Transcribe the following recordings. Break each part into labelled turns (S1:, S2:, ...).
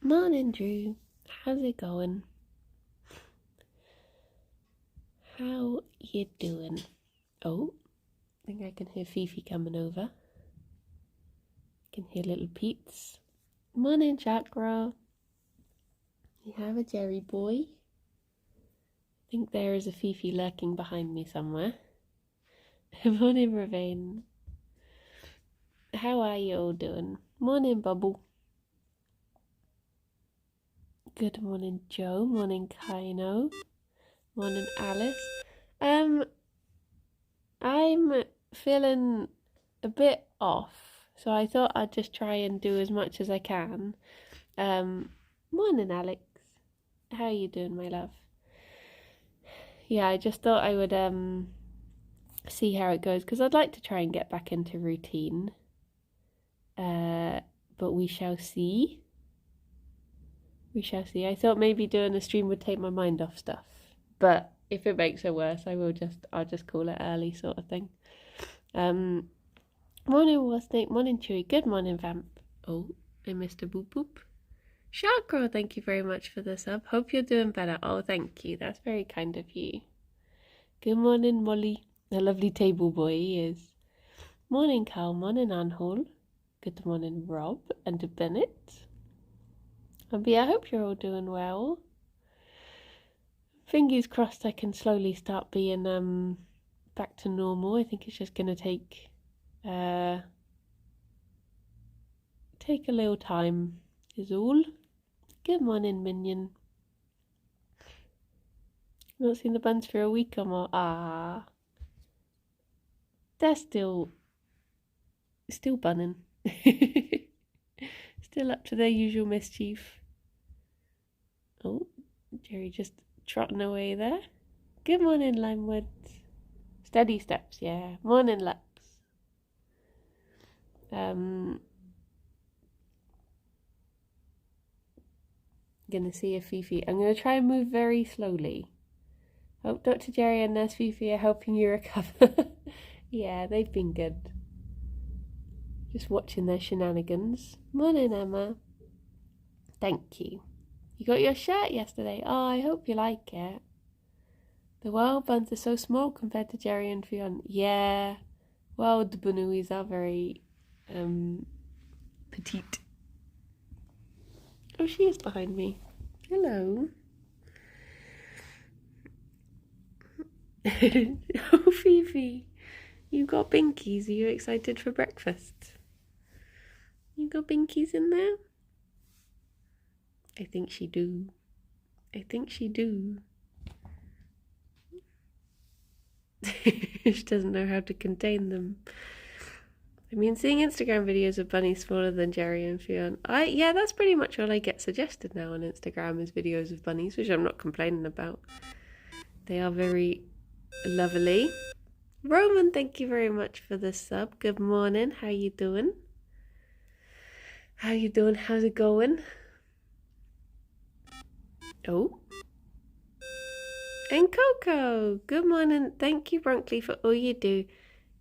S1: Morning, Drew. How's it going? How you doing? Oh, I think I can hear Fifi coming over. I can hear little Pete's. Morning, Chakra. You have a Gerry boy. I think there is a Fifi lurking behind me somewhere. Morning, Ravane. How are you all doing? Morning, Bubble. Good morning, Joe. Morning, Kaino. Morning, Alice. I'm feeling a bit off, so I thought I'd just try and do as much as I can. Morning, Alex. How are you doing, my love? Yeah, I just thought I would see how it goes, because I'd like to try and get back into routine. But we shall see. We shall see. I thought maybe doing a stream would take my mind off stuff, but if it makes it worse, I'll just call it early, sort of thing. Morning, Wasnake. Morning, Chewy. Good morning, Vamp. Oh, I missed a boop boop. Chakra, thank you very much for the sub. Hope you're doing better. Oh, thank you. That's very kind of you. Good morning, Molly. A lovely table boy he is. Morning, Carl. Morning, Anhol. Good morning, Rob and Bennett. And I hope you're all doing well. Fingers crossed I can slowly start being back to normal. I think it's just going to take a little time is all. Good morning, Minion. Not seen the buns for a week or more. Ah, they're still bunning. Still up to their usual mischief. Oh, Gerry just trotting away there. Good morning, Limewood. Steady steps, yeah. Morning, Lux. Gonna see if Fifi. I'm gonna try and move very slowly. Hope Dr. Gerry and Nurse Fifi are helping you recover. Yeah, they've been good. Just watching their shenanigans. Morning, Emma. Thank you. You got your shirt yesterday. Oh, I hope you like it. The wild buns are so small compared to Gerry and Ffion. Yeah, wild bunuis are very petite. Oh, she is behind me. Hello. Oh, Fifi, you got binkies. Are you excited for breakfast? You got binkies in there? I think she do. She doesn't know how to contain them. I mean, seeing Instagram videos of bunnies smaller than Gerry and Ffion. Yeah, that's pretty much all I get suggested now on Instagram is videos of bunnies, which I'm not complaining about. They are very lovely. Roman, thank you very much for the sub. Good morning. How you doing? How's it going? Oh. And Coco, good morning. Thank you, Bronkley, for all you do.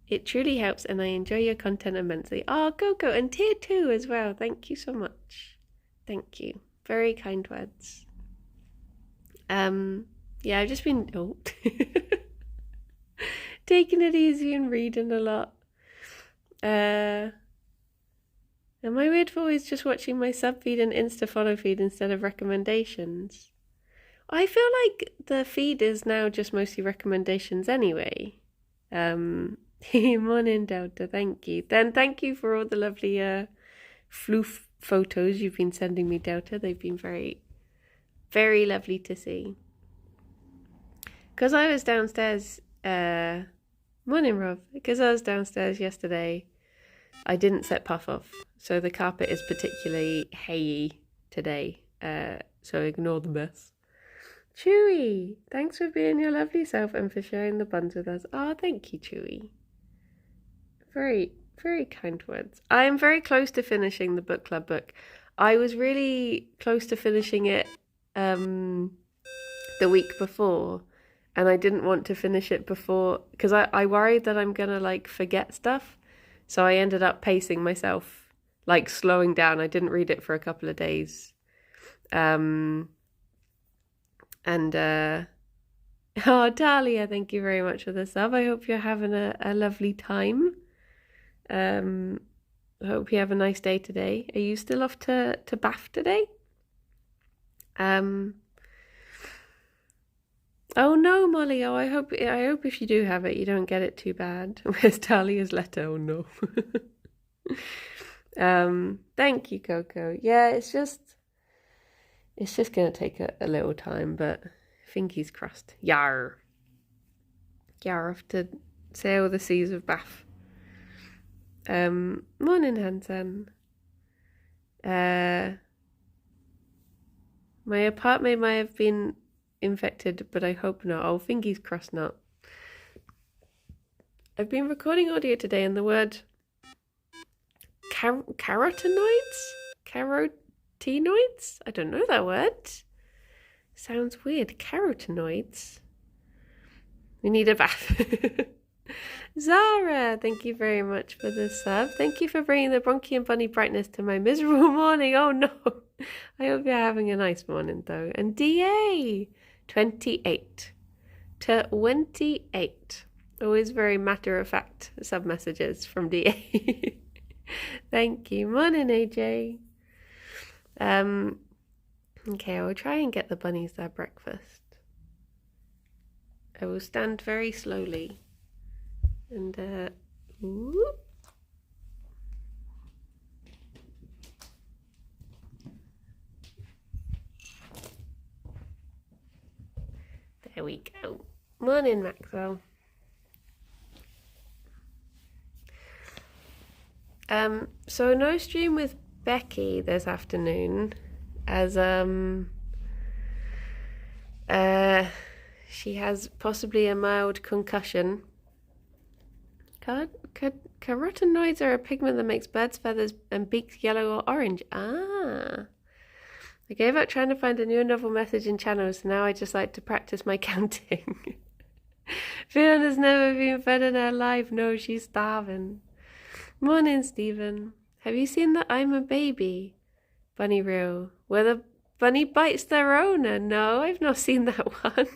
S1: It truly helps, and I enjoy your content immensely. Oh, Coco, and Tier 2 as well. Thank you so much. Thank you. Very kind words. Yeah, I've just been taking it easy and reading a lot. Am I weird for always just watching my sub feed and Insta follow feed instead of recommendations? I feel like the feed is now just mostly recommendations anyway. Morning, Delta, thank you. Then thank you for all the lovely floof photos you've been sending me, Delta. They've been very, very lovely to see. Because I was downstairs, morning, Rob. Because I was downstairs yesterday, I didn't set Puff off. So the carpet is particularly hayy today. So ignore the mess. Chewy, thanks for being your lovely self and for sharing the buns with us. Oh, thank you, Chewy. Very, very kind words. I am very close to finishing the book club book. I was really close to finishing it the week before, and I didn't want to finish it before because I worried that I'm gonna like forget stuff. So I ended up pacing myself, like slowing down. I didn't read it for a couple of days. And oh, Dahlia, thank you very much for the sub. I hope you're having a lovely time. I hope you have a nice day today. Are you still off to Bath today? Oh no, Molly. Oh, I hope if you do have it, you don't get it too bad. Where's Dahlia's letter? Oh no. Thank you, Coco. Yeah, it's just gonna take a little time, but fingies crossed. Yar. Yar, off to sail the seas of Bath. Morning, Hansen. My apartment might have been infected, but I hope not. Oh, fingies crossed not. I've been recording audio today, and the word carotenoids? Carotenoids? I don't know that word. Sounds weird. Carotenoids. We need a bath. Zara, thank you very much for the sub. Thank you for bringing the Bronchi and Bunny brightness to my miserable morning. Oh no. I hope you're having a nice morning though. And DA, 28. 28. Always very matter-of-fact sub messages from DA. Thank you. Morning, AJ. Okay, I will try and get the bunnies their breakfast. I will stand very slowly and whoop. There we go. Morning, Maxwell. So no stream with Becky this afternoon, as she has possibly a mild concussion. Carotenoids are a pigment that makes birds' feathers and beaks yellow or orange. Ah. I gave up trying to find a new and novel message in channels, so now I just like to practice my counting. Ffion has never been fed in her life. No, she's starving. Morning, Stephen. Have you seen the I'm a Baby bunny reel where the bunny bites their owner? No, I've not seen that one.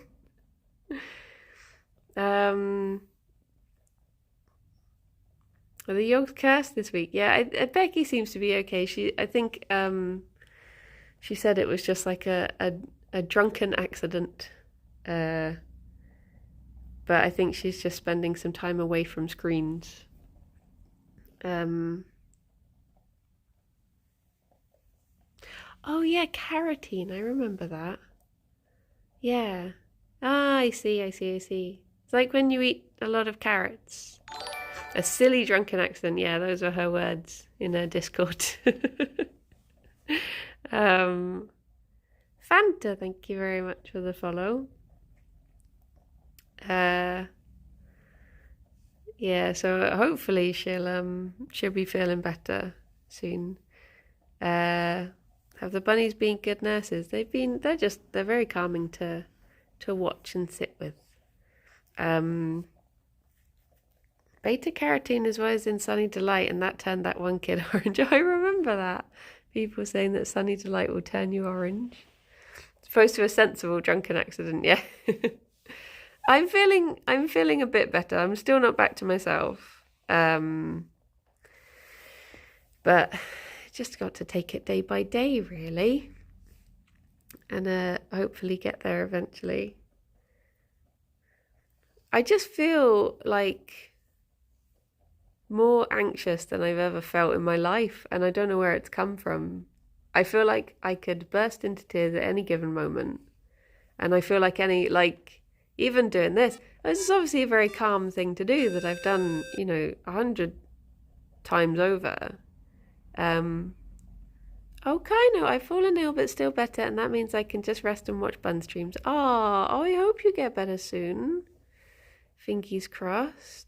S1: Are the yolks cursed this week? Yeah, Becky seems to be okay. I think she said it was just like a drunken accident. But I think she's just spending some time away from screens. Oh yeah, carotene. I remember that. Yeah. Ah, I see. It's like when you eat a lot of carrots. A silly drunken accident. Yeah, those were her words in her Discord. Fanta, thank you very much for the follow. Yeah, so hopefully she'll be feeling better soon. Have the bunnies been good nurses? They're very calming to watch and sit with. Beta carotene as well as in Sunny Delight, and that turned that one kid orange. I remember that. People saying that Sunny Delight will turn you orange. As opposed to a sensible drunken accident, yeah. I'm feeling a bit better. I'm still not back to myself. But just got to take it day by day, really. And hopefully get there eventually. I just feel like more anxious than I've ever felt in my life, and I don't know where it's come from. I feel like I could burst into tears at any given moment, and I feel like even doing this is obviously a very calm thing to do that I've done 100 times over. I've fallen ill but still better, and that means I can just rest and watch bun streams. Oh, I hope you get better soon. Fingies crossed.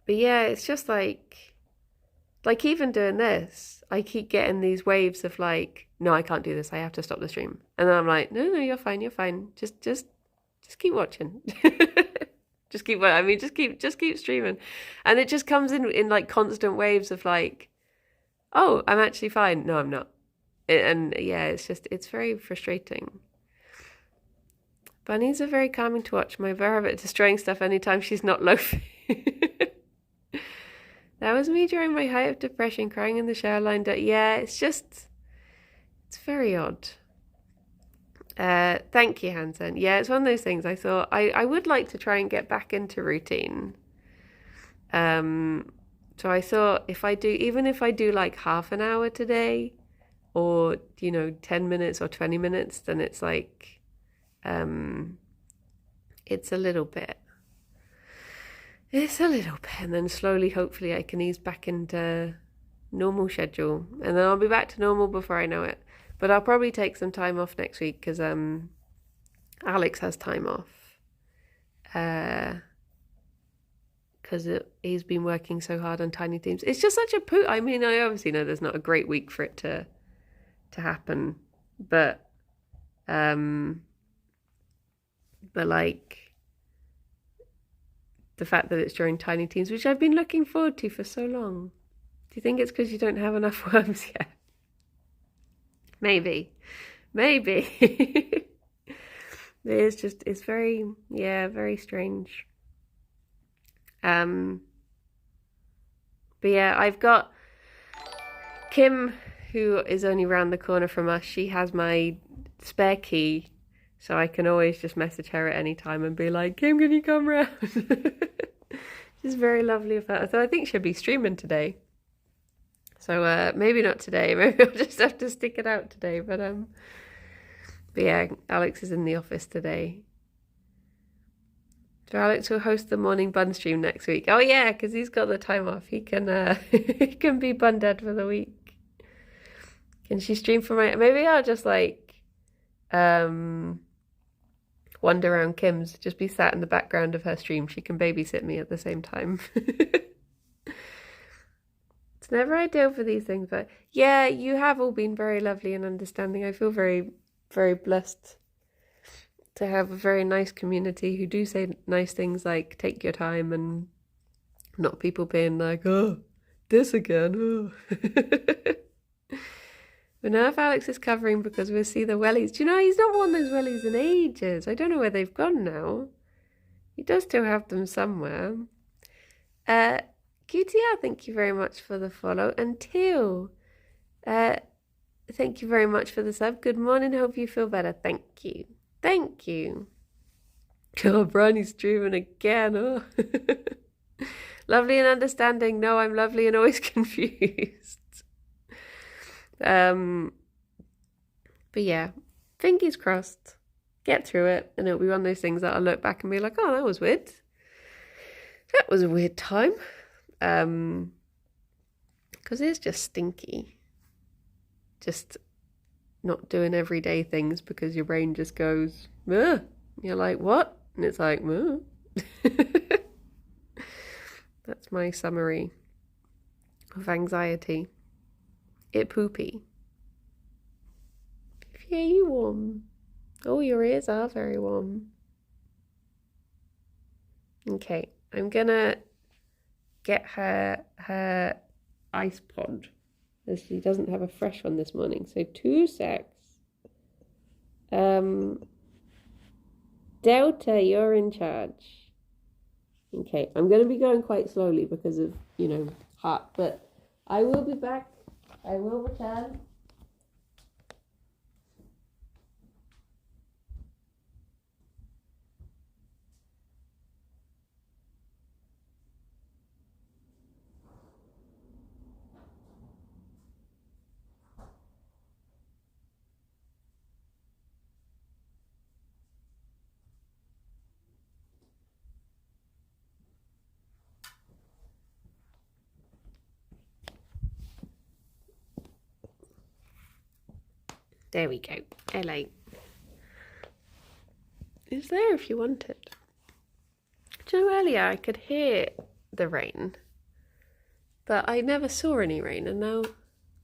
S1: But yeah, it's just like even doing this, I keep getting these waves of like, no, I can't do this. I have to stop the stream. And then I'm like, no, you're fine. Just keep watching. Just keep streaming. And it just comes in like constant waves of like, oh, I'm actually fine. No, I'm not. And yeah, it's very frustrating. Bunnies are very calming to watch. My rabbit destroying stuff anytime she's not loafing. That was me during my height of depression, crying in the shower lined up. Yeah, it's very odd. Thank you, Hansen. Yeah, it's one of those things I thought I would like to try and get back into routine. So I thought even if I do like half an hour today, or 10 minutes or 20 minutes, then it's like it's a little bit, and then slowly, hopefully, I can ease back into normal schedule, and then I'll be back to normal before I know it. But I'll probably take some time off next week because Alex has time off because he's been working so hard on Tiny Teams. It's just such a poo. I mean, I obviously know there's not a great week for it to happen, but like the fact that it's during Tiny Teams, which I've been looking forward to for so long. Do you think it's because you don't have enough worms yet? Maybe. It's very, very strange. But yeah, I've got Kim, who is only round the corner from us. She has my spare key, so I can always just message her at any time and be like, Kim, can you come round? She's very lovely of her. So I think she'll be streaming today. So maybe not today. Maybe I'll just have to stick it out today. But yeah, Alex is in the office today. So Alex will host the morning bun stream next week. Oh yeah, because he's got the time off. He can he can be bun dead for the week. Can she stream for my? Maybe I'll just like wander around Kim's. Just be sat in the background of her stream. She can babysit me at the same time. It's never ideal for these things, but yeah, you have all been very lovely and understanding. I feel very, very blessed to have a very nice community who do say nice things like take your time, and not people being like, oh, this again. Oh. But now if Alex is covering because we'll see the wellies. Do you know, he's not worn those wellies in ages. I don't know where they've gone now. He does still have them somewhere. QTR, thank you very much for the follow. And Teal, thank you very much for the sub. Good morning, hope you feel better. Thank you. Thank you. Oh, Bronny's streaming again. Oh. Lovely and understanding. No, I'm lovely and always confused. But yeah, fingers crossed. Get through it, and it'll be one of those things that I'll look back and be like, oh, that was weird. That was a weird time. Because it's just stinky. Just not doing everyday things because your brain just goes, ugh. You're like, what? And it's like, ugh. That's my summary of anxiety. It poopy. Yeah, you warm. Oh, your ears are very warm. Okay, I'm gonna get her ice pod, as she doesn't have a fresh one this morning. So 2 secs. Delta, you're in charge. Okay, I'm going to be going quite slowly because of, heart, but I will be back. I will return. There we go. Hello. It's there if you want it. Do you know, earlier I could hear the rain, but I never saw any rain, and now,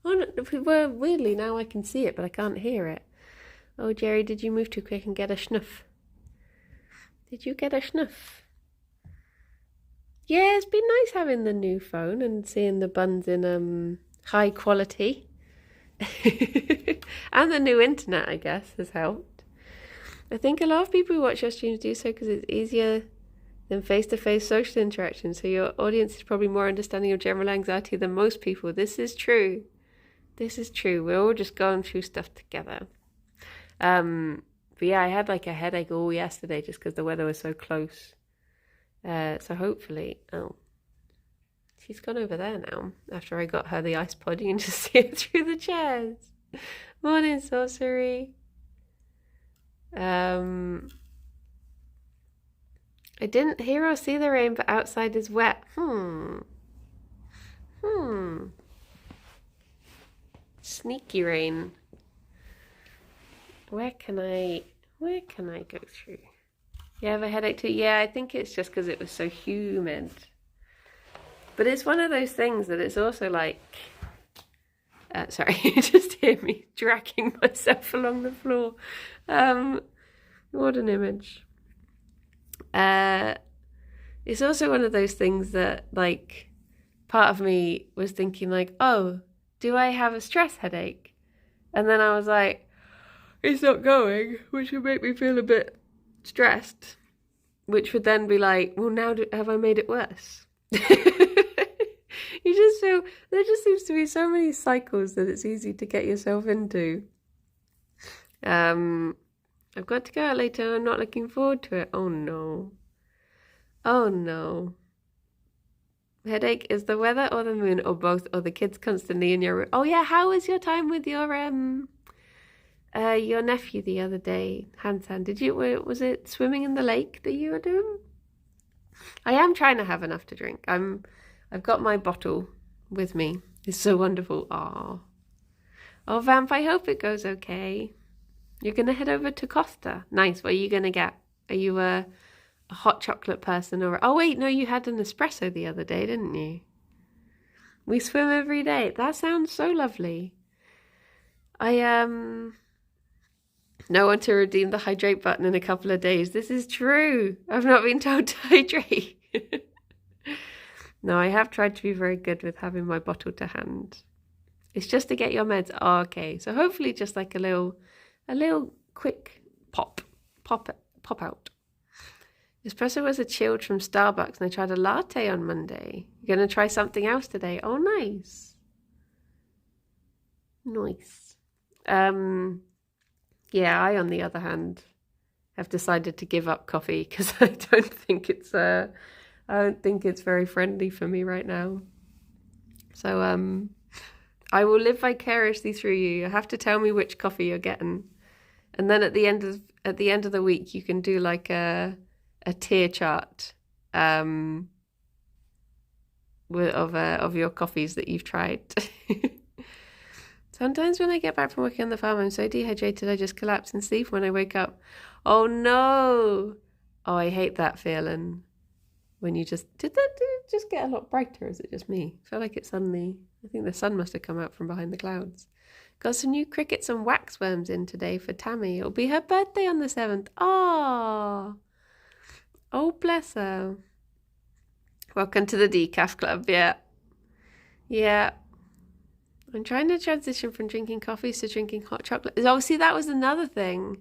S1: weirdly, now I can see it, but I can't hear it. Oh, Gerry, did you move too quick and get a snuff? Did you get a snuff? Yeah, it's been nice having the new phone and seeing the buns in high quality. And the new internet, I guess, has helped. I think a lot of people who watch your streams do so because it's easier than face-to-face social interaction. So your audience is probably more understanding of general anxiety than most people. This is true. This is true. We're all just going through stuff together. But yeah, I had like a headache all yesterday just because the weather was so close. So hopefully, she's gone over there now. After I got her the ice pod, you can just see it through the chairs. Morning, sorcery. I didn't hear or see the rain, but outside is wet. Sneaky rain. Where can I go through? You have a headache too? Yeah, I think it's just because it was so humid. But it's one of those things that it's also like... sorry, you just hear me dragging myself along the floor. What an image. It's also one of those things that, like, part of me was thinking, like, oh, do I have a stress headache? And then I was like, it's not going, which would make me feel a bit stressed, which would then be like, well, now have I made it worse? You just feel, there just seems to be so many cycles that it's easy to get yourself into. I've got to go out later. I'm not looking forward to it. Oh no. Oh no. Headache is the weather or the moon or both or the kids constantly in your room. Oh yeah, how was your time with your nephew the other day, Hansan? Was it swimming in the lake that you were doing? I am trying to have enough to drink. I've got my bottle with me. It's so wonderful. Oh, Vamp, I hope it goes okay. You're going to head over to Costa. Nice. What are you going to get? Are you a hot chocolate person or... Oh, wait, no, you had an espresso the other day, didn't you? We swim every day. That sounds so lovely. No one to redeem the hydrate button in a couple of days. This is true. I've not been told to hydrate. No, I have tried to be very good with having my bottle to hand. It's just to get your meds. Oh, okay. So hopefully just like a little quick pop out. Espresso was a chilled from Starbucks and I tried a latte on Monday. You're going to try something else today? Oh, nice. Nice. Yeah, I, on the other hand, have decided to give up coffee because I don't think it's very friendly for me right now. So I will live vicariously through you. You have to tell me which coffee you're getting, and then at the end of the week, you can do like a tier chart of your coffees that you've tried. Sometimes when I get back from working on the farm, I'm so dehydrated I just collapse and sleep when I wake up. Oh no! Oh, I hate that feeling. When you did it just get a lot brighter? Or is it just me? I feel like it suddenly, I think the sun must have come out from behind the clouds. Got some new crickets and waxworms in today for Tammy. It'll be her birthday on the 7th. Oh, bless her. Welcome to the Decaf Club. Yeah. I'm trying to transition from drinking coffees to drinking hot chocolate. Oh, see, that was another thing.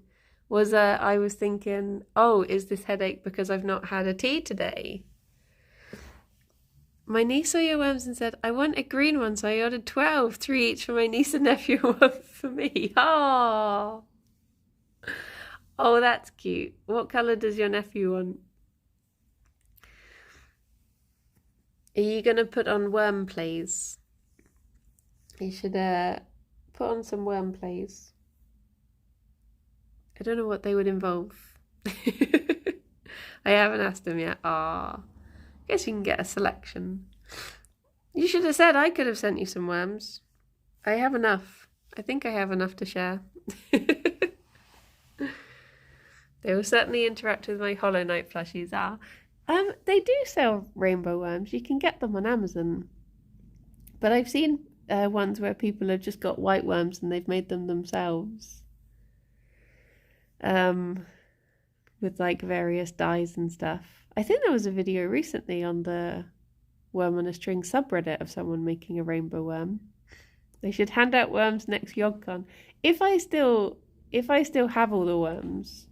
S1: I was thinking, oh, is this headache because I've not had a tea today? My niece saw your worms and said, I want a green one, so I ordered 12, 3 each for my niece and nephew, one for me. Oh, that's cute. What colour does your nephew want? Are you going to put on worm plays? You should put on some worm plays. I don't know what they would involve. I haven't asked them yet. I guess you can get a selection. You should have said I could have sent you some worms. I have enough. I think I have enough to share. They will certainly interact with my Hollow Knight plushies. They do sell rainbow worms. You can get them on Amazon. But I've seen ones where people have just got white worms and they've made them themselves. With like various dyes and stuff. I think there was a video recently on the Worm on a String subreddit of someone making a rainbow worm. They should hand out worms next YogCon. If I still have all the worms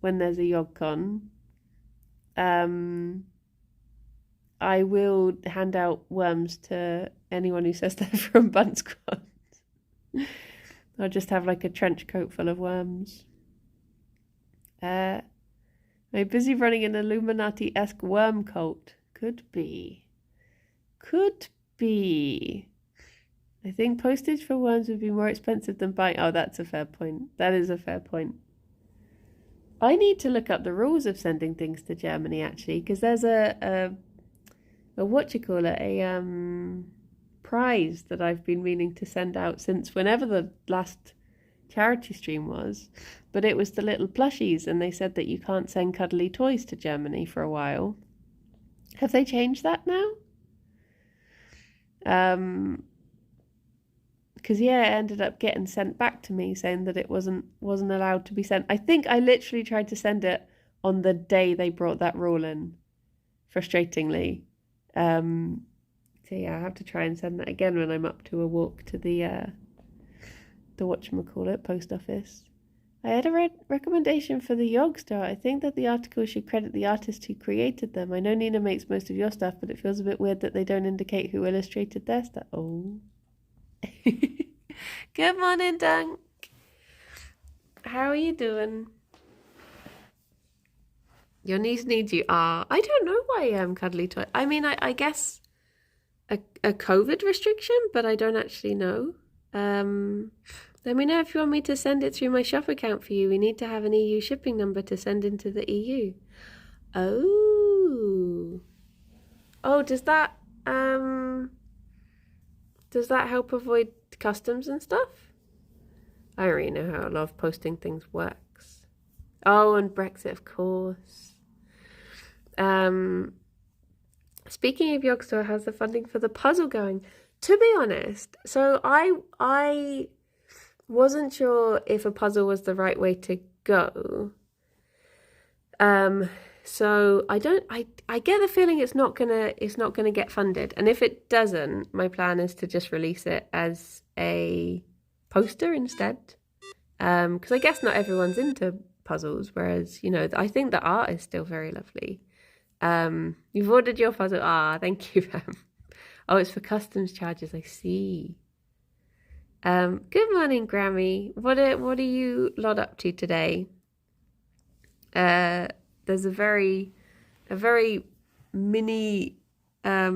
S1: when there's a YogCon, I will hand out worms to anyone who says they're from Buns. I'll just have like a trench coat full of worms. Am I busy running an Illuminati-esque worm cult? Could be. Could be. I think postage for worms would be more expensive than buying... Oh, that's a fair point. That is a fair point. I need to look up the rules of sending things to Germany, actually, because there's a prize that I've been meaning to send out since whenever the last charity stream was. But it was the little plushies, and they said that you can't send cuddly toys to Germany for a while. Have they changed that now? Because it ended up getting sent back to me saying that it wasn't allowed to be sent. I think I literally tried to send it on the day they brought that rule in, frustratingly. So yeah, I have to try and send that again when I'm up to a walk to the whatchamacallit, post office. I had a recommendation for the Yogster. I think that the article should credit the artist who created them. I know Nina makes most of your stuff, but it feels a bit weird that they don't indicate who illustrated their stuff. Oh. Good morning, Dunk. How are you doing? Your niece needs you. I don't know why cuddly toy. I mean, I guess a COVID restriction, but I don't actually know. Let me know if you want me to send it through my shop account for you. We need to have an EU shipping number to send into the EU. Oh, does that help avoid customs and stuff? I don't really know how a lot of posting things works. Oh, and Brexit, of course. Speaking of Yogstore, how's the funding for the puzzle going? To be honest, so I wasn't sure if a puzzle was the right way to go. So I get the feeling it's not gonna get funded, and if it doesn't, my plan is to just release it as a poster instead. Because I guess not everyone's into puzzles, whereas I think the art is still very lovely. You've ordered your puzzle. Thank you, Pam. Oh, it's for customs charges. I see. Good morning, Grammy. What are you lot up to today? There's a very mini I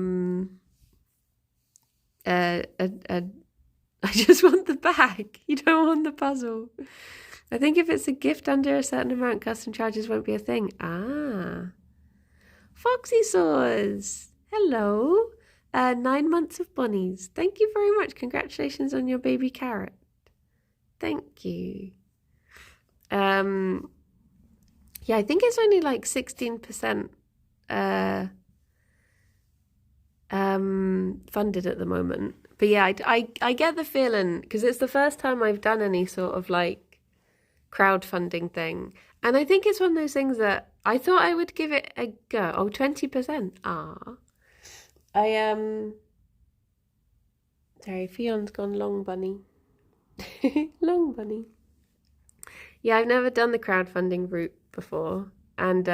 S1: just want the bag. You don't want the puzzle. I think if it's a gift under a certain amount, custom charges won't be a thing. Foxy Saws. Hello. 9 months of bunnies. Thank you very much. Congratulations on your baby carrot. Thank you. Yeah, I think it's only like 16% funded at the moment. But yeah, I get the feeling, because it's the first time I've done any sort of like crowdfunding thing. And I think it's one of those things that I thought I would give it a go. Oh, 20%. Sorry, Fion's gone long bunny. Long bunny. Yeah, I've never done the crowdfunding route before. And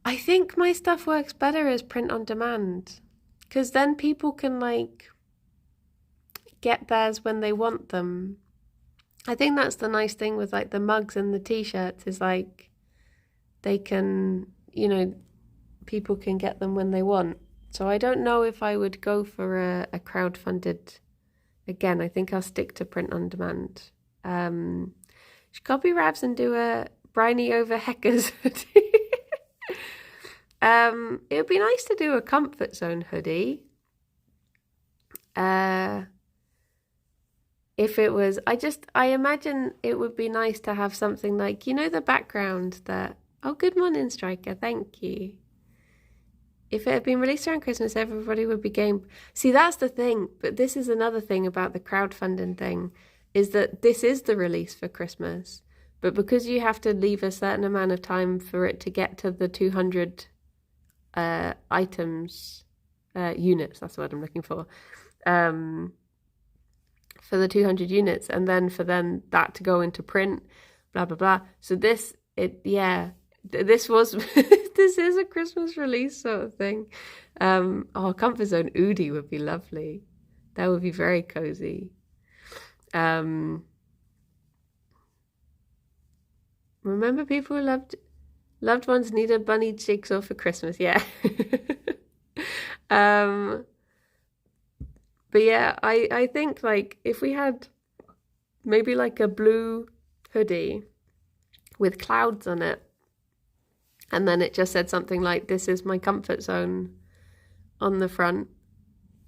S1: I think my stuff works better as print on demand. Because then people can like get theirs when they want them. I think that's the nice thing with like the mugs and the t-shirts is like they can, people can get them when they want. So I don't know if I would go for a crowdfunded again. I think I'll stick to print on demand. Should copy Ravs and do a briny over Heckers hoodie. It would be nice to do a comfort zone hoodie. If it was, I imagine it would be nice to have something like, the background that, oh, good morning, Striker, thank you. If it had been released around Christmas, everybody would be game. See, that's the thing, but this is another thing about the crowdfunding thing, is that this is the release for Christmas. But because you have to leave a certain amount of time for it to get to the 200 items, units, that's the word I'm looking for the 200 units, and then for that to go into print, blah, blah, blah. So this was, this is a Christmas release sort of thing. Comfort Zone Oodie would be lovely. That would be very cozy. Remember people who loved ones needed bunny jigsaw for Christmas. Yeah. But yeah, I think like if we had maybe like a blue hoodie with clouds on it, and then it just said something like, "This is my comfort zone" on the front,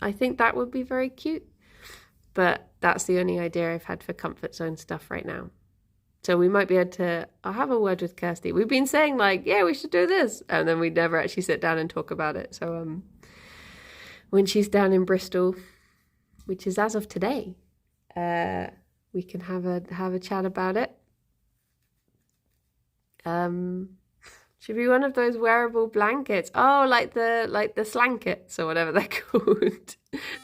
S1: I think that would be very cute. But that's the only idea I've had for comfort zone stuff right now. So we might be able to, I'll have a word with Kirsty. We've been saying like, yeah, we should do this. And then we never actually sit down and talk about it. So when she's down in Bristol, which is as of today, we can have a chat about it. Should be one of those wearable blankets. Oh, like the slankets or whatever they're called.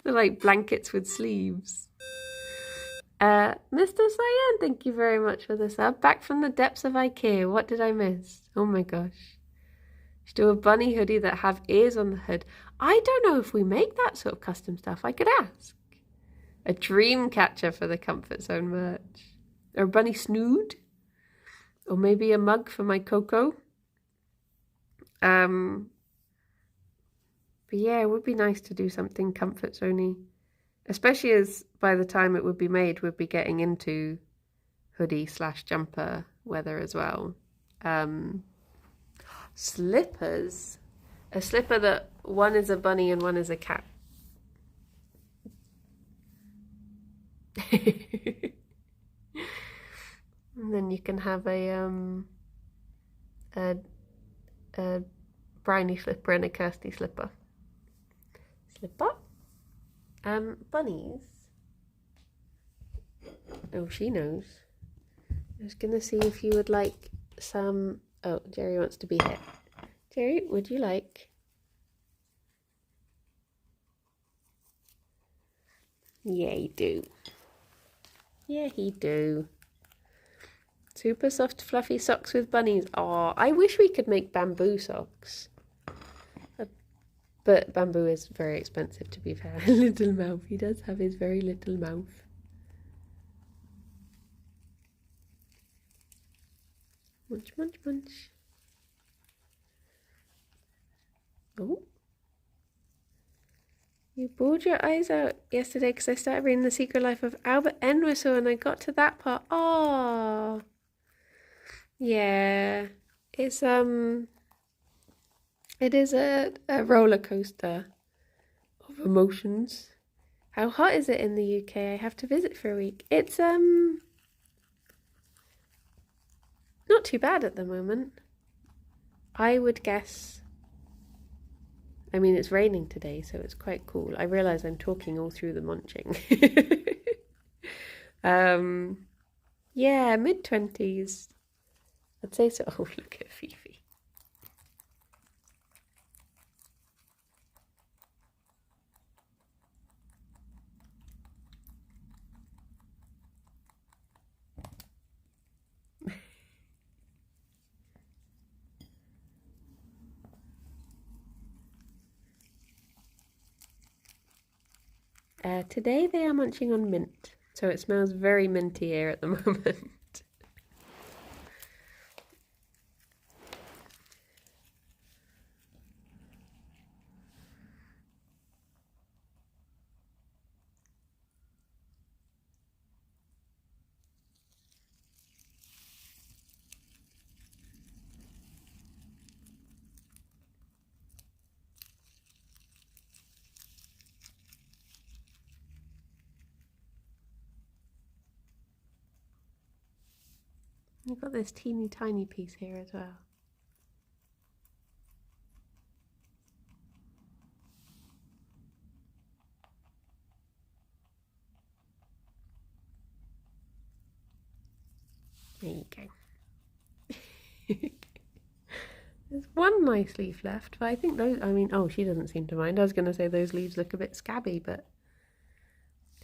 S1: They're like blankets with sleeves. Mr. Cyan, thank you very much for the sub. Back from the depths of IKEA. What did I miss? Oh my gosh. Should do a bunny hoodie that have ears on the hood. I don't know if we make that sort of custom stuff. I could ask. A dream catcher for the Comfort Zone merch. Or a bunny snood. Or maybe a mug for my Coco. But yeah, it would be nice to do something Comfort Zone-y. Especially as by the time it would be made, we'd be getting into hoodie/jumper weather as well. Slippers. A slipper that one is a bunny and one is a cat. And then you can have a brownie slipper and a Kirsty slipper. Bunnies. Oh, she knows. I was gonna see if you would like some. Oh, Gerry wants to be here. Gerry, would you like? Yeah, he do. Yeah, he do. Super soft, fluffy socks with bunnies. Oh, I wish we could make bamboo socks. But bamboo is very expensive, to be fair. Little mouth. He does have his very little mouth. Munch, munch, munch. Oh. You bawled your eyes out yesterday because I started reading The Secret Life of Albert Entwistle and I got to that part. Oh. Yeah. It is a roller coaster of emotions. How hot is it in the UK? I have to visit for a week. It's not too bad at the moment. I would guess. I mean, it's raining today, so it's quite cool. I realise I'm talking all through the munching. Yeah, mid-20s. I'd say so. Oh, look at Fifi. Today they are munching on mint, so it smells very minty here at the moment. I've got this teeny tiny piece here as well. There you go. There's one nice leaf left, but I think those, I mean, oh, she doesn't seem to mind. I was going to say those leaves look a bit scabby, but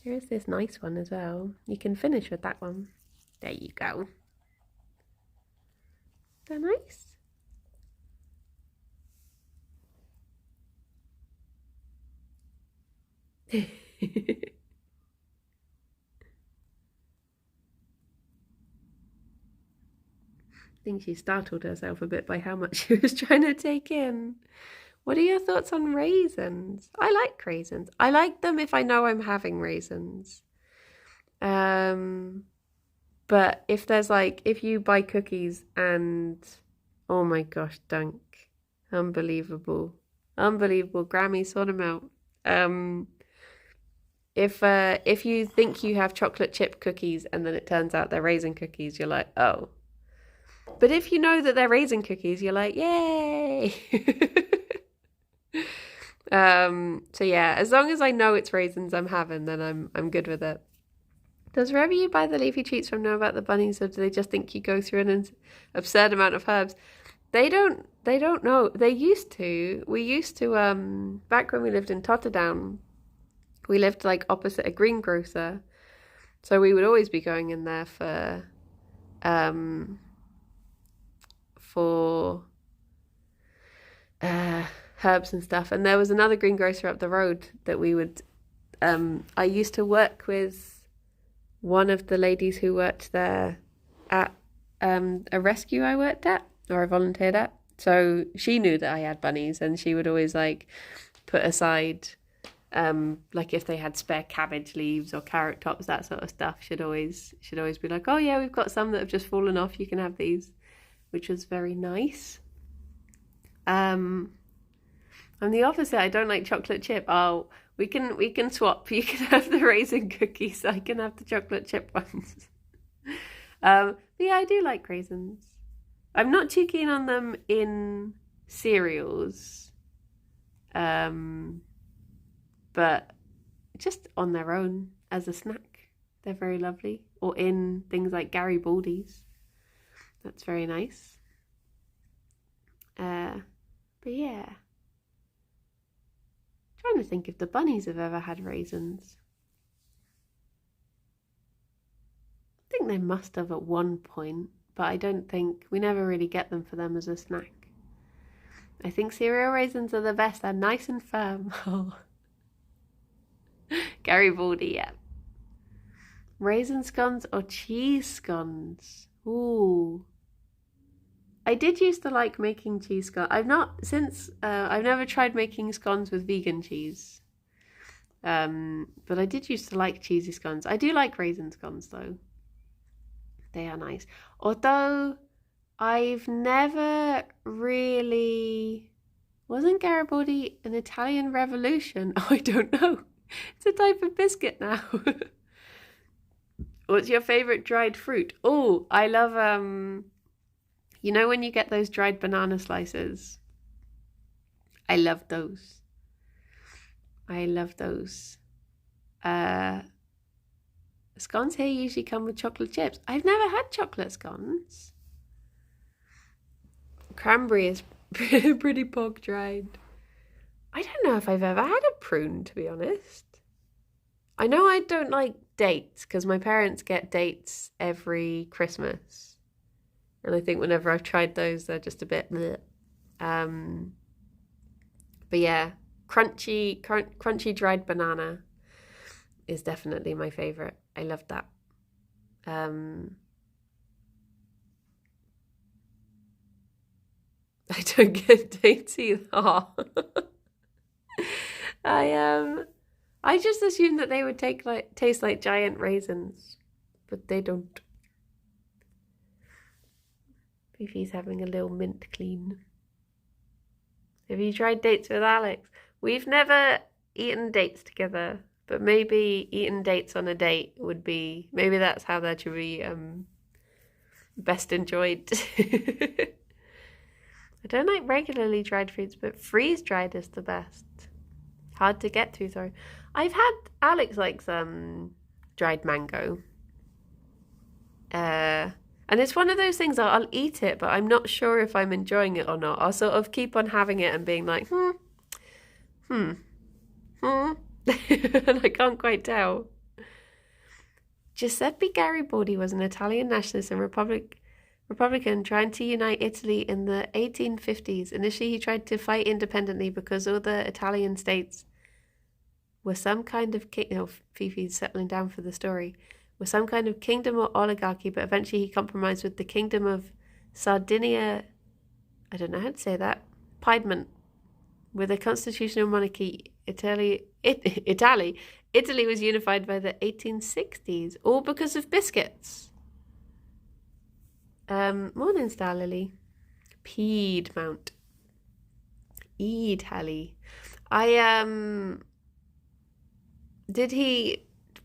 S1: there is this nice one as well. You can finish with that one. There you go. Is that nice? I think she startled herself a bit by how much she was trying to take in. What are your thoughts on raisins? I like raisins. I like them if I know I'm having raisins. But if there's like, if you buy cookies and, oh my gosh, Dunk. Unbelievable. Unbelievable. Grammy, sort them out. If you think you have chocolate chip cookies and then it turns out they're raisin cookies, you're like, oh. But if you know that they're raisin cookies, you're like, yay. So yeah, as long as I know it's raisins I'm having, then I'm good with it. Does wherever you buy the leafy treats from know about the bunnies, or do they just think you go through an absurd amount of herbs? They don't know. They used to. We used to back when we lived in Totterdown, we lived like opposite a greengrocer. So we would always be going in there for herbs and stuff. And there was another greengrocer up the road that we would I used to work with one of the ladies who worked there at a rescue I worked at, or I volunteered at. So she knew that I had bunnies, and she would always like put aside like if they had spare cabbage leaves or carrot tops, that sort of stuff. She'd always be like, oh yeah, we've got some that have just fallen off, you can have these, which was very nice. I'm the opposite. I don't like chocolate chip. Oh, we can swap. You can have the raisin cookies, I can have the chocolate chip ones. But yeah, I do like raisins. I'm not too keen on them in cereals, but just on their own as a snack, they're very lovely. Or in things like Garibaldi's, that's very nice. But yeah, trying to think if the bunnies have ever had raisins. I think they must have at one point, but I don't think, we never really get them for them as a snack. I think cereal raisins are the best. They're nice and firm. Oh. Garibaldi, yeah. Raisin scones or cheese scones? Ooh. I did used to like making cheese scones. I've never tried making scones with vegan cheese. But I did used to like cheesy scones. I do like raisin scones though. They are nice. Although I've never really... Wasn't Garibaldi an Italian Revolution? Oh, I don't know. It's a type of biscuit now. What's your favourite dried fruit? Oh, I love... You know when you get those dried banana slices? I love those. I love those. Scones here usually come with chocolate chips. I've never had chocolate scones. Cranberry is pretty pog dried. I don't know if I've ever had a prune, to be honest. I know I don't like dates because my parents get dates every Christmas. And I think whenever I've tried those, they're just a bit bleh. But yeah, crunchy dried banana is definitely my favourite. I love that. I don't get dates either. I just assumed that they would taste like giant raisins, but they don't. Fifi's having a little mint clean. Have you tried dates with Alex? We've never eaten dates together, but maybe eating dates on a date would be, maybe that's how they're to be best enjoyed. I don't like regularly dried fruits, but freeze-dried is the best. Hard to get to, though. I've had, Alex likes dried mango. I And it's one of those things that I'll eat it, but I'm not sure if I'm enjoying it or not. I'll sort of keep on having it and being like, and I can't quite tell. Giuseppe Garibaldi was an Italian nationalist and Republican trying to unite Italy in the 1850s. Initially, he tried to fight independently because all the Italian states were some kind of Fifi's settling down for the story, were some kind of kingdom or oligarchy, but eventually he compromised with the kingdom of Sardinia, I don't know how to say that, Piedmont, with a constitutional monarchy. Italy was unified by the 1860s, all because of biscuits. Morning Star Lily. Piedmont. Italy.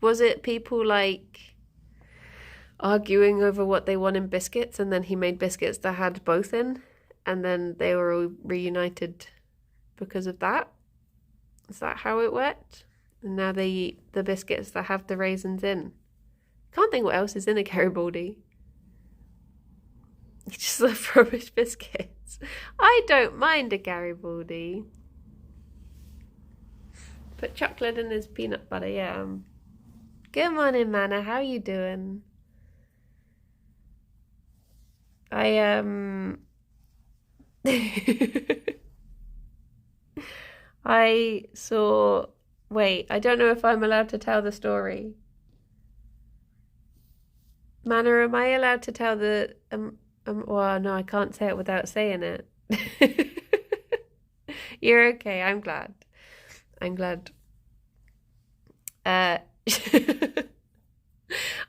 S1: Was it people like arguing over what they want in biscuits, and then he made biscuits that had both in, and then they were all reunited because of that? Is that how it worked? And now they eat the biscuits that have the raisins in. Can't think what else is in a Garibaldi. You just love rubbish biscuits. I don't mind a Garibaldi. Put chocolate in his peanut butter, yeah. Good morning, Manna. How are you doing? I saw... Wait, I don't know if I'm allowed to tell the story. Manna, am I allowed to tell the... well, no, I can't say it without saying it. You're okay, I'm glad.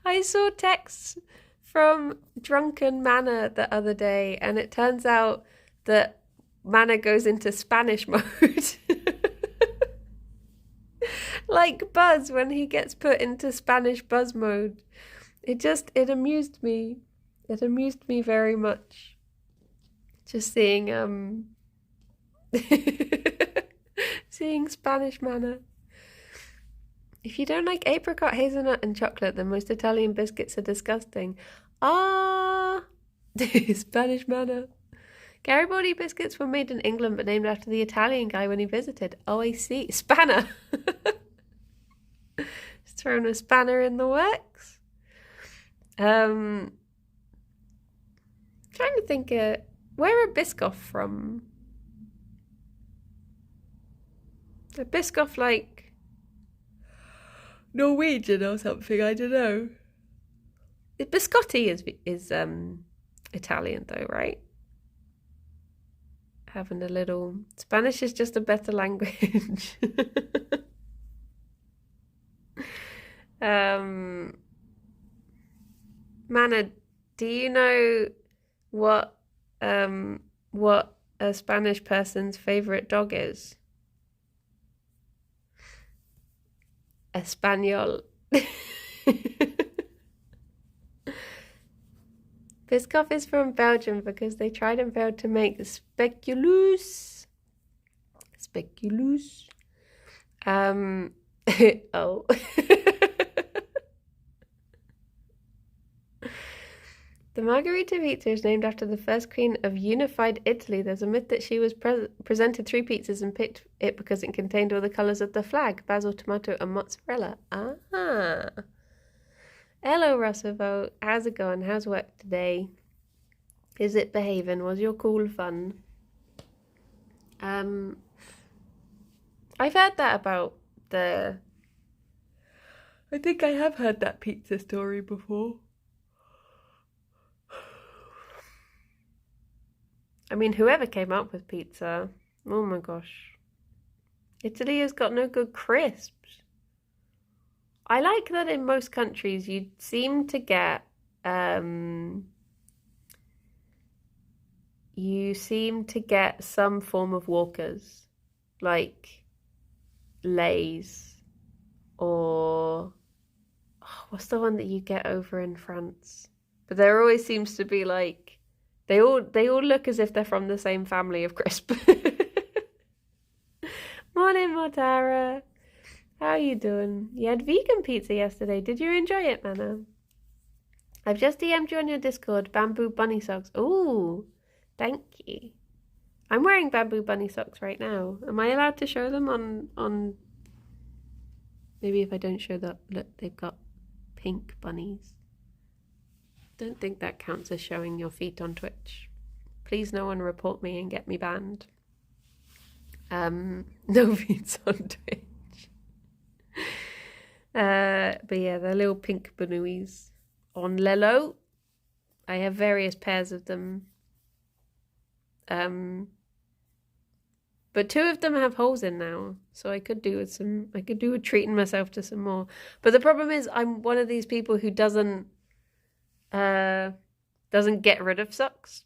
S1: I saw texts from Drunken Manna the other day, and it turns out that Manna goes into Spanish mode. Like Buzz when he gets put into Spanish Buzz mode. It amused me. It amused me very much. Just seeing seeing Spanish Manna. If you don't like apricot, hazelnut, and chocolate, then most Italian biscuits are disgusting. Spanish Manna. Garibaldi biscuits were made in England but named after the Italian guy when he visited. Oh, I see. Spanner. Just throwing a spanner in the works. Trying to think, where are Biscoff from? Are Biscoff like Norwegian or something? I don't know. Biscotti is Italian though, right? Having a little... Spanish is just a better language. Manna, do you know what a Spanish person's favorite dog is? Espanol. Biscoff is from Belgium because they tried and failed to make speculoos. Oh. The Margherita pizza is named after the first queen of unified Italy. There's a myth that she was presented 3 pizzas and picked it because it contained all the colours of the flag: basil, tomato, and mozzarella. Ah. Hello, Roosevelt. How's it going? How's work today? Is it behaving? Was your call fun? I've heard that about I think I have heard that pizza story before. I mean, whoever came up with pizza, oh my gosh. Italy has got no good crisps. I like that in most countries you seem to get some form of Walkers, like Lay's, or what's the one that you get over in France? But there always seems to be like they all look as if they're from the same family of crisp. Morning, Mortara. How are you doing? You had vegan pizza yesterday. Did you enjoy it, Manna? I've just DM'd you on your Discord, bamboo bunny socks. Ooh, thank you. I'm wearing bamboo bunny socks right now. Am I allowed to show them on... Maybe if I don't show that, look, they've got pink bunnies. Don't think that counts as showing your feet on Twitch. Please no one report me and get me banned. No feet on Twitch. But yeah, they're little pink bunnies on Lelo. I have various pairs of them. But 2 of them have holes in now, so I could do with treating myself to some more. But the problem is I'm one of these people who doesn't get rid of socks.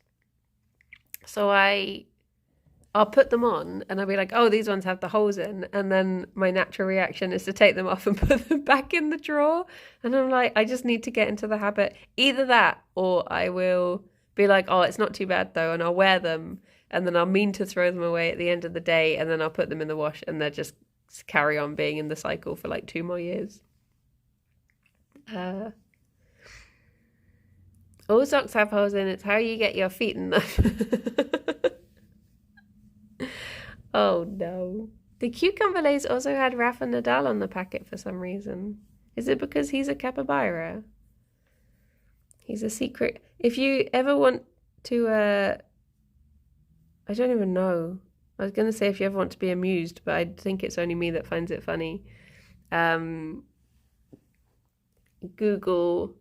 S1: So I'll put them on and I'll be like, oh, these ones have the holes in. And then my natural reaction is to take them off and put them back in the drawer. And I'm like, I just need to get into the habit. Either that or I will be like, oh, it's not too bad though. And I'll wear them and then I'll mean to throw them away at the end of the day. And then I'll put them in the wash and they'll just carry on being in the cycle for like 2 more years. All socks have holes in. It's how you get your feet in them. Oh no. The cucumber lace also had Rafa Nadal on the packet for some reason. Is it because he's a capybara? He's a secret. If you ever want to, I don't even know. I was going to say if you ever want to be amused, but I think it's only me that finds it funny. Google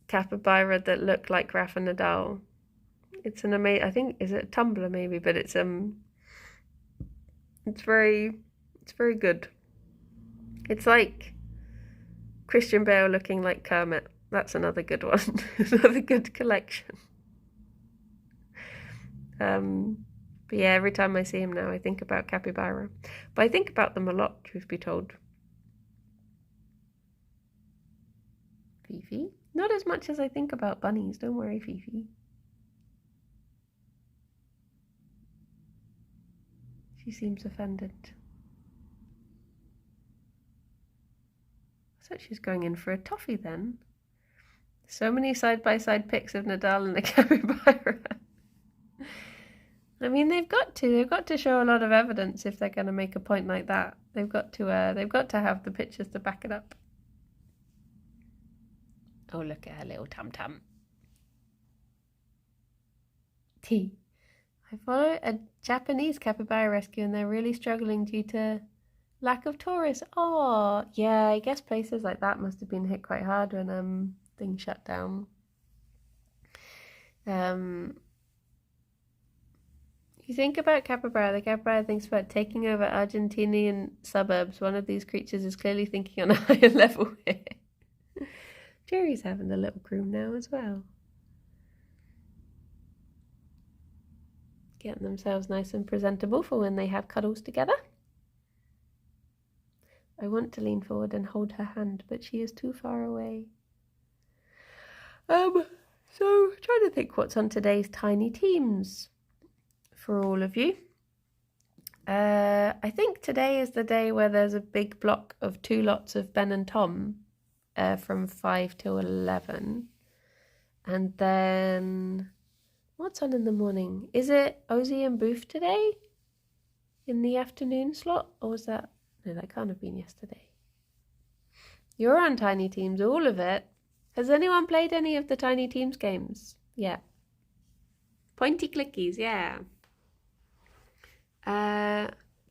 S1: capybara that look like Rafa Nadal. It's an amazing, I think, is it a Tumblr maybe, but it's very good. It's like Christian Bale looking like Kermit. That's another good one. Another good collection. But yeah, every time I see him now, I think about capybara. But I think about them a lot, truth be told. Fifi? Not as much as I think about bunnies. Don't worry, Fifi. She seems offended. So she's going in for a toffee then. So many side-by-side pics of Nadal and the capybara. I mean, they've got to show a lot of evidence if they're going to make a point like that. They've got to have the pictures to back it up. Oh, look at her little tum-tum. Tea. I follow a Japanese capybara rescue and they're really struggling due to lack of tourists. Oh, yeah, I guess places like that must have been hit quite hard when things shut down. You think about capybara, the capybara thinks about taking over Argentinian suburbs. One of these creatures is clearly thinking on a higher level here. Gerry's having a little groom now as well. Getting themselves nice and presentable for when they have cuddles together. I want to lean forward and hold her hand, but she is too far away. So trying to think what's on today's Tiny Teams for all of you. I think today is the day where there's a big block of 2 lots of Ben and Tom from 5 till 11. And then what's on in the morning? Is it Ozzy and Booth today in the afternoon slot? Or was that... No, that can't have been yesterday. You're on Tiny Teams, all of it. Has anyone played any of the Tiny Teams games? Yeah. Pointy clickies, yeah.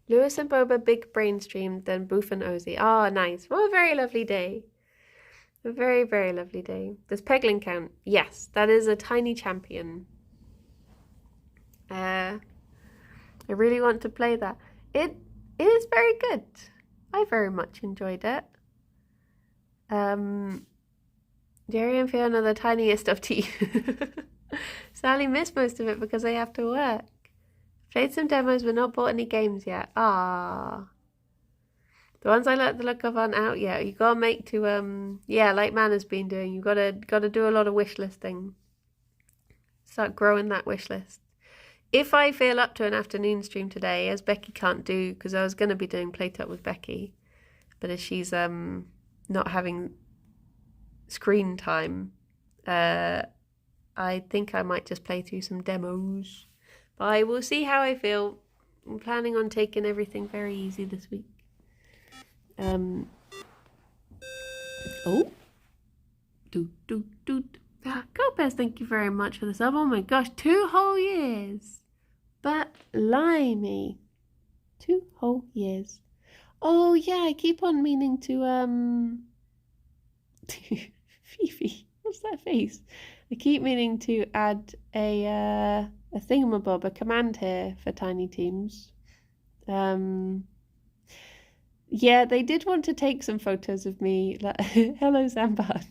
S1: Lewis and Boba big brain streamed, then Booth and Ozzy. Oh, nice. What a very lovely day. A very, very lovely day. Does Peglin count? Yes, that is a tiny champion. I really want to play that. It is very good. I very much enjoyed it. Gerry and Ffion are the tiniest of tea. Sally missed most of it because they have to work. Played some demos but not bought any games yet. Ah. The ones I like the look of aren't out yet. You gotta make to yeah, like Man has been doing. You gotta do a lot of wish listing. Start growing that wish list. If I feel up to an afternoon stream today, as Becky can't do, because I was gonna be doing Playtop with Becky, but as she's not having screen time I think I might just play through some demos. But I will see how I feel. I'm planning on taking everything very easy this week. Oh. Copez, thank you very much for the sub. Oh my gosh, 2 whole years. But blimey. 2 whole years. Oh yeah, I keep on meaning to Fifi, what's that face? I keep meaning to add a thingamabob, a command here for Tiny Teams. Yeah, they did want to take some photos of me. Like, hello, Zamban.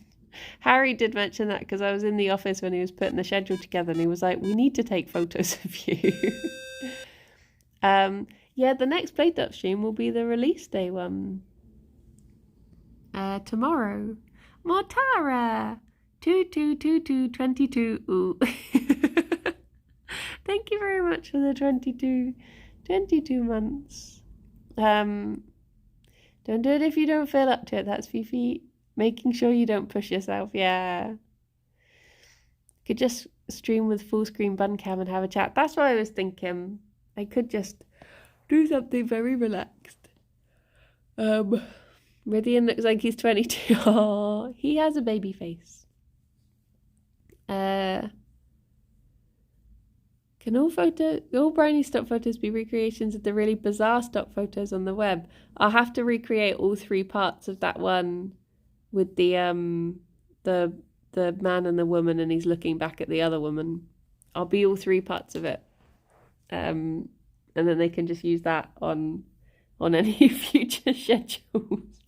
S1: Harry did mention that because I was in the office when he was putting the schedule together and he was like, we need to take photos of you. Yeah, the next Play Up stream will be the release day one. Tomorrow. Mortara! 222222. Ooh. Thank you very much for the 22 months. Don't do it if you don't feel up to it. That's Fifi. Making sure you don't push yourself. Yeah. Could just stream with full screen bun cam and have a chat. That's what I was thinking. I could just do something very relaxed. Meridian looks like he's 22. Oh, he has a baby face. Can all briny stock photos be recreations of the really bizarre stock photos on the web? I'll have to recreate all 3 parts of that one with the man and the woman, and he's looking back at the other woman. I'll be all 3 parts of it, and then they can just use that on any future schedules.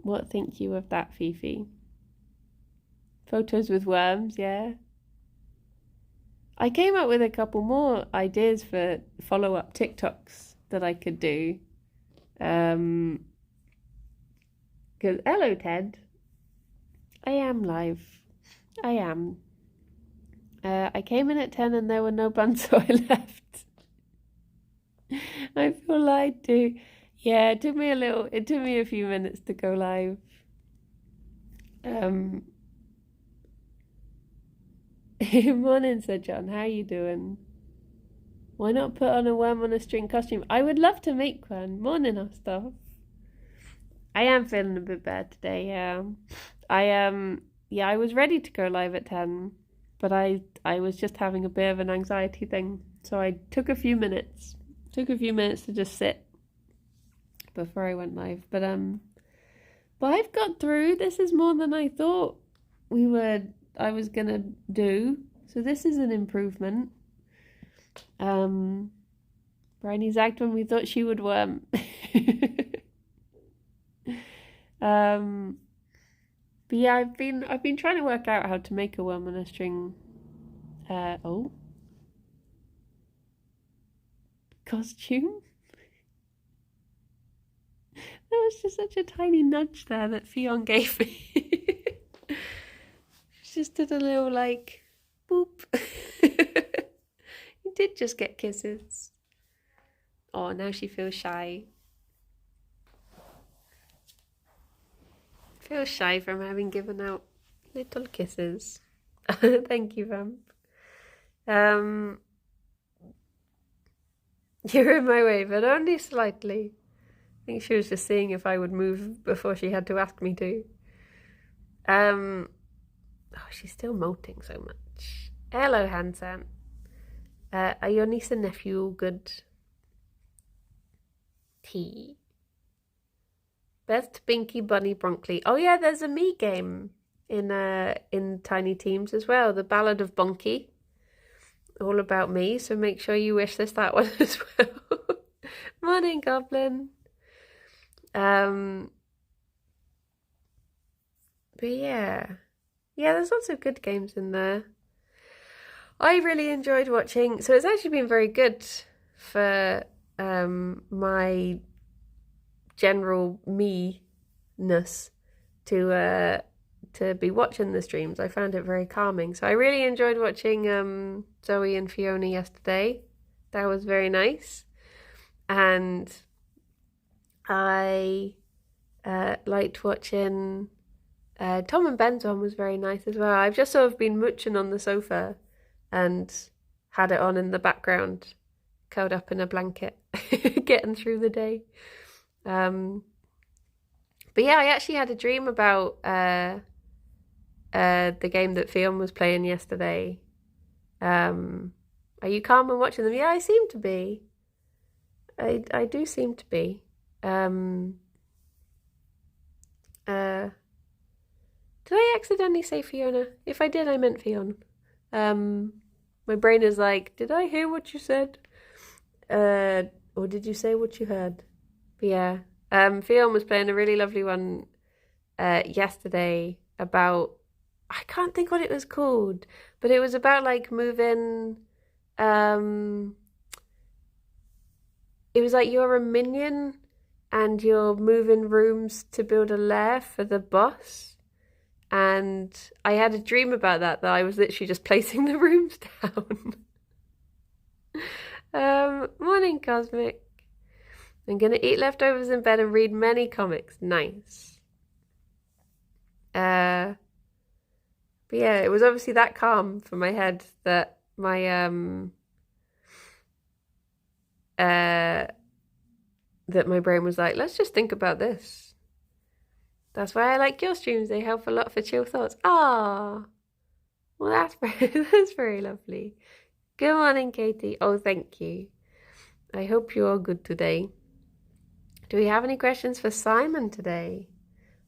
S1: What think you of that, Fifi? Photos with worms, yeah. I came up with a couple more ideas for follow-up TikToks that I could do. Because, hello, Ted. I am live. I am. I came in at 10 and there were no buns, so I left. I feel lied to. Yeah, it took me a few minutes to go live. Morning, Sir John. How are you doing? Why not put on a worm on a string costume? I would love to make one. Morning, our stuff. I am feeling a bit bad today, yeah. I was ready to go live at 10, but I was just having a bit of an anxiety thing. So I took a few minutes. To just sit before I went live. But I've got through. This is more than I thought I was gonna do. So this is an improvement. Bryony zagged when we thought she would worm. But yeah, I've been trying to work out how to make a worm on a string. Costume. That was just such a tiny nudge there that Ffion gave me. She just did a little like boop. You did just get kisses. Oh, now she feels shy. Feels shy from having given out little kisses. Thank you, Vamp. You're in my way, but only slightly. I think she was just seeing if I would move before she had to ask me to. Oh, she's still molting so much. Hello, Hansan. Are your niece and nephew all good? Tea. Best Binky Bunny Bronkley. Oh yeah, there's a me game in Tiny Teams as well. The Ballad of Bunky. All about me, so make sure you wish this that one as well. Morning, Goblin. But yeah, there's lots of good games in there. I really enjoyed watching. So it's actually been very good for my general me-ness to be watching the streams. I found it very calming. So I really enjoyed watching Zoe and Fiona yesterday. That was very nice. And I liked watching Tom and Ben's one was very nice as well. I've just sort of been mooching on the sofa and had it on in the background, curled up in a blanket, getting through the day. But yeah, I actually had a dream about the game that Ffion was playing yesterday. Are you calm and watching them? Yeah, I seem to be. I do seem to be. Did I accidentally say Fiona? If I did, I meant Ffion. My brain is like, did I hear what you said? Or did you say what you heard? But yeah, Ffion was playing a really lovely one yesterday about, I can't think what it was called, but it was about like moving, it was like you're a minion and you're moving rooms to build a lair for the boss. And I had a dream about that I was literally just placing the rooms down. Morning, Cosmic. I'm gonna eat leftovers in bed and read many comics. Nice. But yeah, it was obviously that calm for my head that my that my brain was like, let's just think about this. That's why I like your streams. They help a lot for chill thoughts. Ah, well, that's very lovely. Good morning, Katie. Oh, thank you. I hope you're all good today. Do we have any questions for Simon today?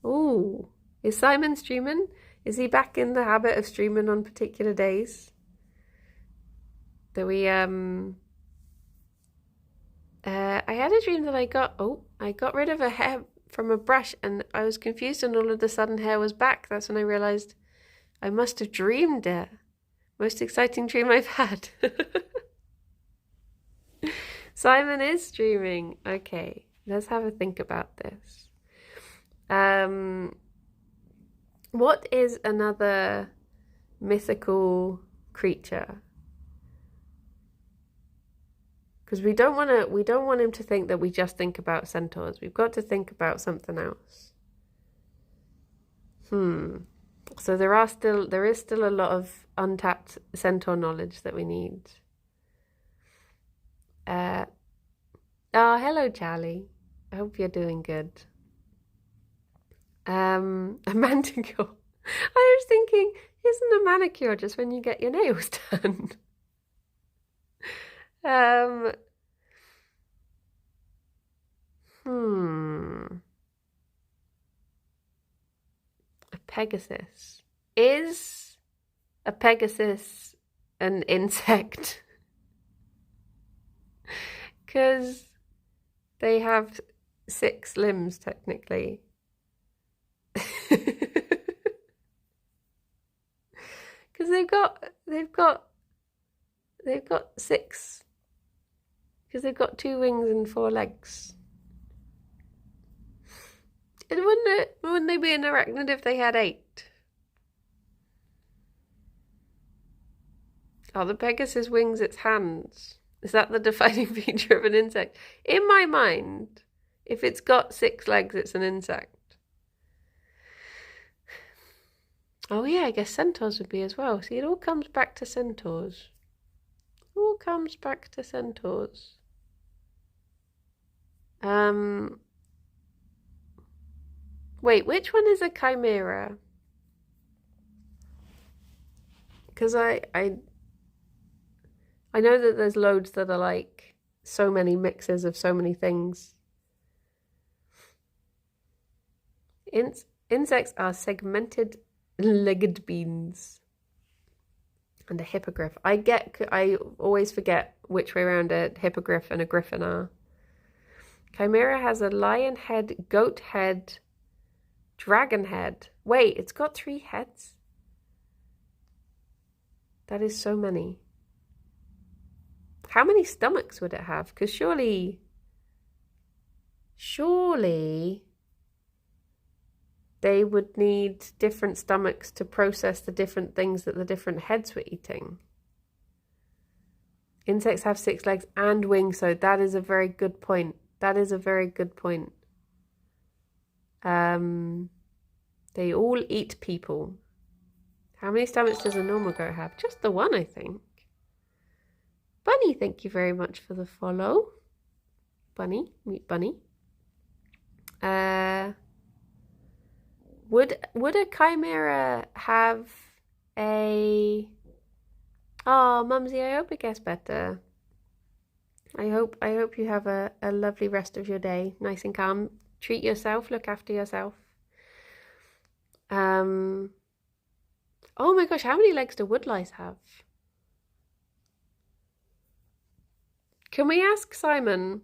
S1: Oh, is Simon streaming? Is he back in the habit of streaming on particular days? That we I had a dream that I got rid of a hair from a brush and I was confused and all of a sudden hair was back. That's when I realized I must have dreamed it. Most exciting dream I've had. Simon is streaming. Okay, let's have a think about this. What is another mythical creature? Because we don't want him to think that we just think about centaurs. We've got to think about something else. So there is still a lot of untapped centaur knowledge that we need. Hello, Charlie. I hope you're doing good. A manicure. I was thinking, isn't a manicure just when you get your nails done? A Pegasus. Is a Pegasus an insect? Because they have 6 limbs technically. Because they've got 6. Because they've got 2 wings and 4 legs. And wouldn't they be an arachnid if they had 8? Are the Pegasus wings its hands? Is that the defining feature of an insect? In my mind, if it's got 6 legs, it's an insect. Oh yeah, I guess centaurs would be as well. See, it all comes back to centaurs. All comes back to centaurs. Wait, which one is a chimera? Because I know that there's loads that are like so many mixes of so many things. Insects are segmented legged beans. And a hippogriff. I always forget which way around a hippogriff and a griffin are. Chimera has a lion head, goat head, dragon head. Wait, it's got 3 heads? That is so many. How many stomachs would it have? Because surely they would need different stomachs to process the different things that the different heads were eating. Insects have 6 legs and wings, so that is a very good point. That is a very good point. They They all eat people. How many stomachs does a normal goat have? Just the one, I think. Bunny, thank you very much for the follow. Bunny, meet Bunny. Would a chimera have a... Oh, Mumsy, I hope it gets better. I hope you have a lovely rest of your day, nice and calm. Treat yourself, look after yourself. Oh my gosh, how many legs do woodlice have? Can we ask Simon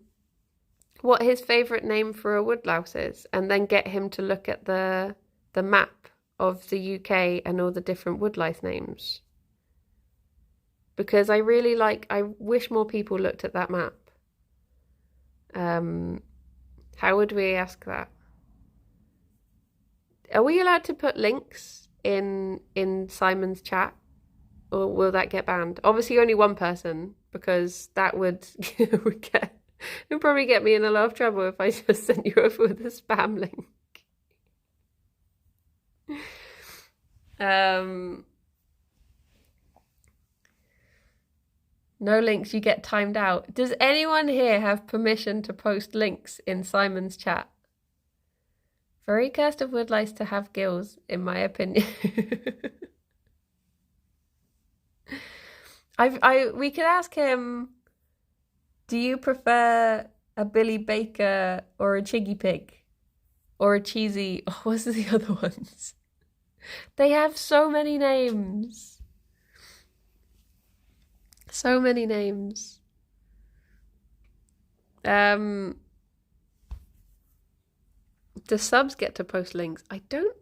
S1: what his favourite name for a woodlouse is, and then get him to look at the map of the UK and all the different woodlice names? Because I wish more people looked at that map. How would we ask that? Are we allowed to put links in Simon's chat, or will that get banned? Obviously only one person, because that would it'd probably get me in a lot of trouble if I just sent you over with a spam link. No links, you get timed out. Does anyone here have permission to post links in Simon's chat? Very cursed of woodlice to have gills, in my opinion. We could ask him, do you prefer a Billy Baker or a Chiggy Pig? Or a cheesy... Oh, what's the other ones? They have so many names. So many names. Do subs get to post links? I don't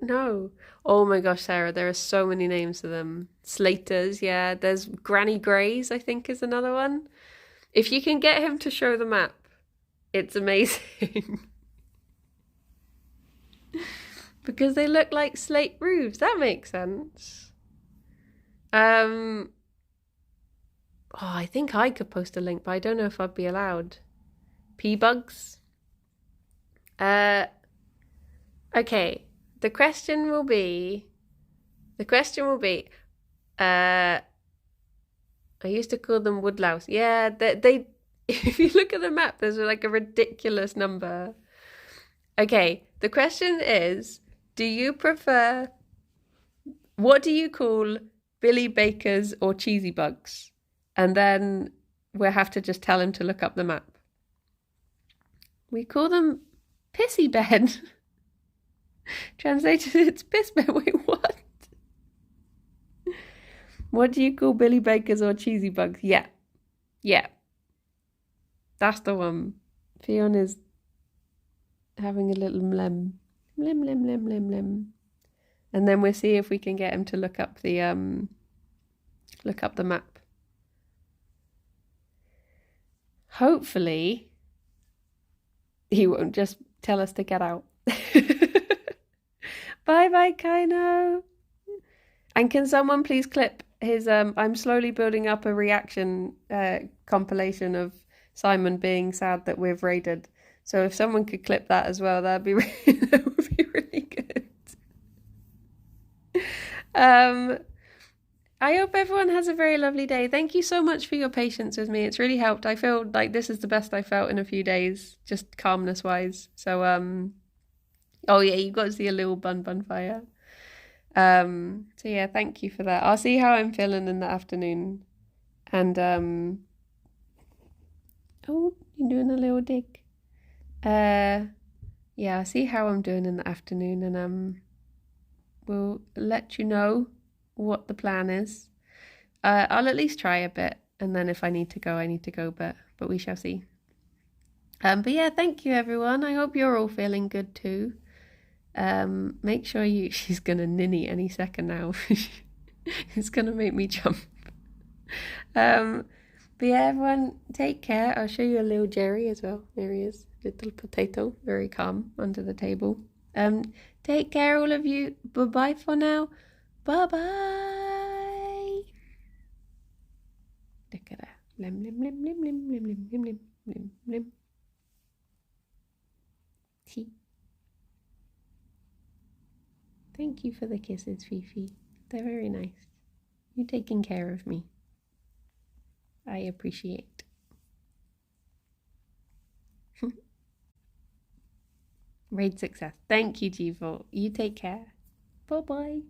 S1: know. Oh my gosh, Sarah, there are so many names of them. Slaters, yeah. There's Granny Greys, I think, is another one. If you can get him to show the map, it's amazing. Because they look like slate roofs. That makes sense. Oh, I think I could post a link, but I don't know if I'd be allowed. P-bugs. Okay. The question will be, I used to call them woodlouse. Yeah, they if you look at the map, there's like a ridiculous number. Okay, the question is, what do you call Billy Bakers or cheesy bugs? And then we'll have to just tell him to look up the map. We call them pissy bed. Translated, it's piss bed. Wait, what? What do you call Billy Bakers or cheesy bugs? Yeah. That's the one. Ffion is having a little mlem. Mlem. And then we'll see if we can get him to look up the map. Hopefully, he won't just tell us to get out. Bye, Kaino. And can someone please clip his... I'm slowly building up a reaction compilation of Simon being sad that we've raided. So if someone could clip that as well, that would be really good. I hope everyone has a very lovely day. Thank you so much for your patience with me. It's really helped. I feel like this is the best I felt in a few days, just calmness wise. So, oh yeah, you got to see a little bun fire. So yeah, thank you for that. I'll see how I'm feeling in the afternoon. And, oh, you're doing a little dig. Yeah, I'll see how I'm doing in the afternoon, and, we'll let you know what the plan is. I'll at least try a bit, and then if I need to go, but we shall see. But yeah, thank you everyone. I hope you're all feeling good too. Make sure she's gonna ninny any second now. It's gonna make me jump. But yeah, everyone, take care. I'll show you a little Gerry as well. There he is, little potato, very calm under the table. Take care, all of you. Bye-bye for now. Bye-bye. Look at that. Lim, lim, lim, lim, lim, lim, lim, lim, lim, lim, lim. Tea. Thank you for the kisses, Fifi. They're very nice. You're taking care of me. I appreciate. Raid success. Thank you, G4. You take care. Bye-bye.